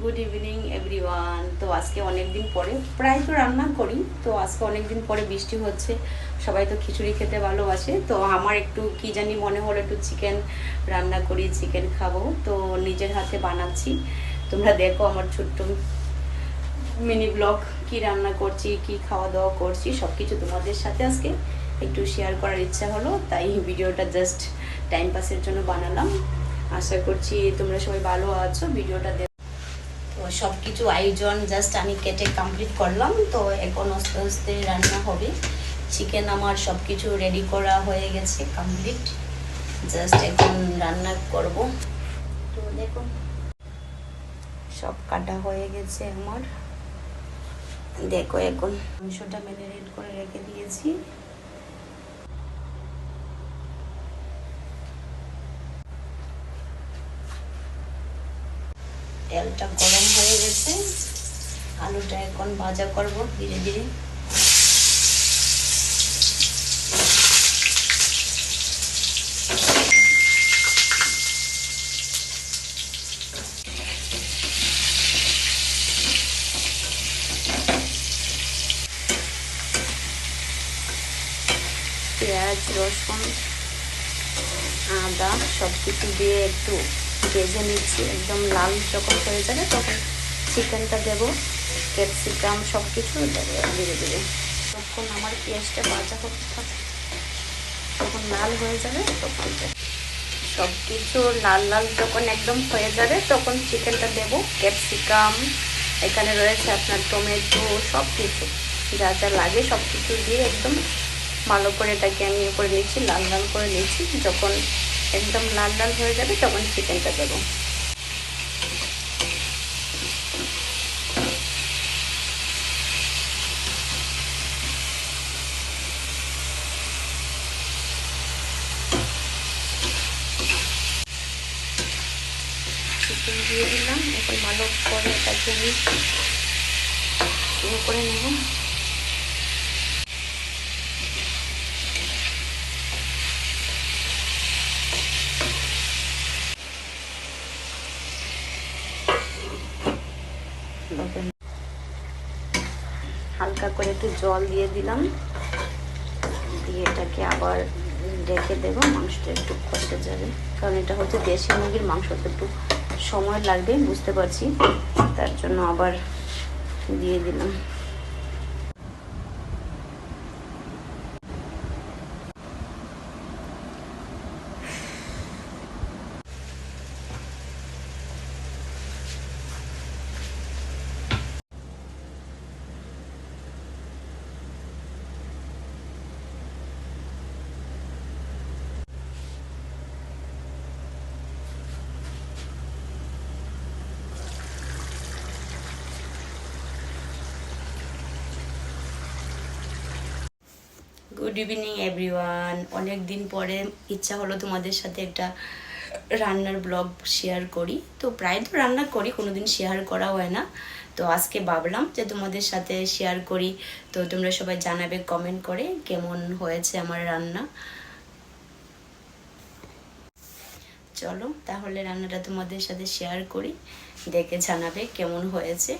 Good evening everyone. তো আজকে অনেক দিন পরে প্রায় তো রান্না করি, তো আজকে অনেক দিন পরে বৃষ্টি হচ্ছে, সবাই তো খিচুড়ি খেতে ভালোবাসে। তো আমার একটু কি জানি মনে হলো একটু চিকেন রান্না করি, চিকেন খাবো, তো নিজের হাতে বানাচ্ছি। তোমরা দেখো আমার ছোট্ট মিনি ব্লগ, কি রান্না করছি, কি খাওয়া দাওয়া করছি, সব কিছু তোমাদের সাথে আজকে একটু শেয়ার করার ইচ্ছা হলো, তাই ভিডিওটা জাস্ট টাইম পাসের জন্য বানালাম। আশা করছি তোমরা সবাই ভালো আছো। ভিডিওটা তো সব কিছু আয়োজন জাস্ট আমি কেটে কমপ্লিট করলাম, তো এখন আস্তে আস্তে রান্না হবে। চিকেন আমার সব কিছু রেডি করা হয়ে গেছে, কমপ্লিট। জাস্ট এখন রান্না করব। তো দেখো সব কাটা হয়ে গেছে আমার। দেখো এখন মাংসটা ম্যারিনেট করে রেখে দিয়েছি। তেলটা গরম হয়ে গেছে, আলুটা এখন ভাজা করব ধীরে ধীরে। পেঁয়াজ, রসুন, আদা সব কিছু দিয়ে একটু ভেজে নিচ্ছি, একদম লাল যখন হয়ে যাবে তখন চিকেনটা দেবো, ক্যাপসিকাম সব কিছু দেবো ধীরে ধীরে। তখন আমার পেঁয়াজটা ভাজা হতে থাকে, তখন লাল হয়ে যাবে তখন সব কিছু লাল লাল যখন একদম হয়ে যাবে তখন চিকেনটা দেবো, ক্যাপসিকাম, এখানে রয়েছে আপনার টমেটো, সব কিছু যা যা লাগে সব কিছু দিয়ে একদম ভালো করে এটাকে আমি করে নিচ্ছি, লাল লাল করে নিচ্ছি। যখন একদম লাল লাল হয়ে যাবে তখন চিকেনটা দেবো। চিকেন দিয়ে দিলাম, এখন ভালো করে এটাকে আমি করে নেব। হালকা করে একটু জল দিয়ে দিলাম, দিয়ে এটাকে আবার রেখে দেবো। মাংসটা একটু কষতে যাবে, কারণ এটা হচ্ছে দেশি মুরগির মাংস, তো একটু সময় লাগবে বুঝতে পারছি, তার জন্য আবার দিয়ে দিলাম। Good evening everyone. অনেক দিন পরে ইচ্ছা হলো তোমাদের সাথে একটা রান্নার ব্লগ শেয়ার করি। তো প্রায় তো রান্না করি, কোনোদিন শেয়ার করা হয় না, তো আজকে ভাবলাম যে তোমাদের সাথে শেয়ার করি। তো তোমরা সবাই জানাবে কমেন্ট করে কেমন হয়েছে আমার রান্না। চলো তাহলে রান্নাটা তোমাদের সাথে শেয়ার করি, দেখে জানাবে কেমন হয়েছে।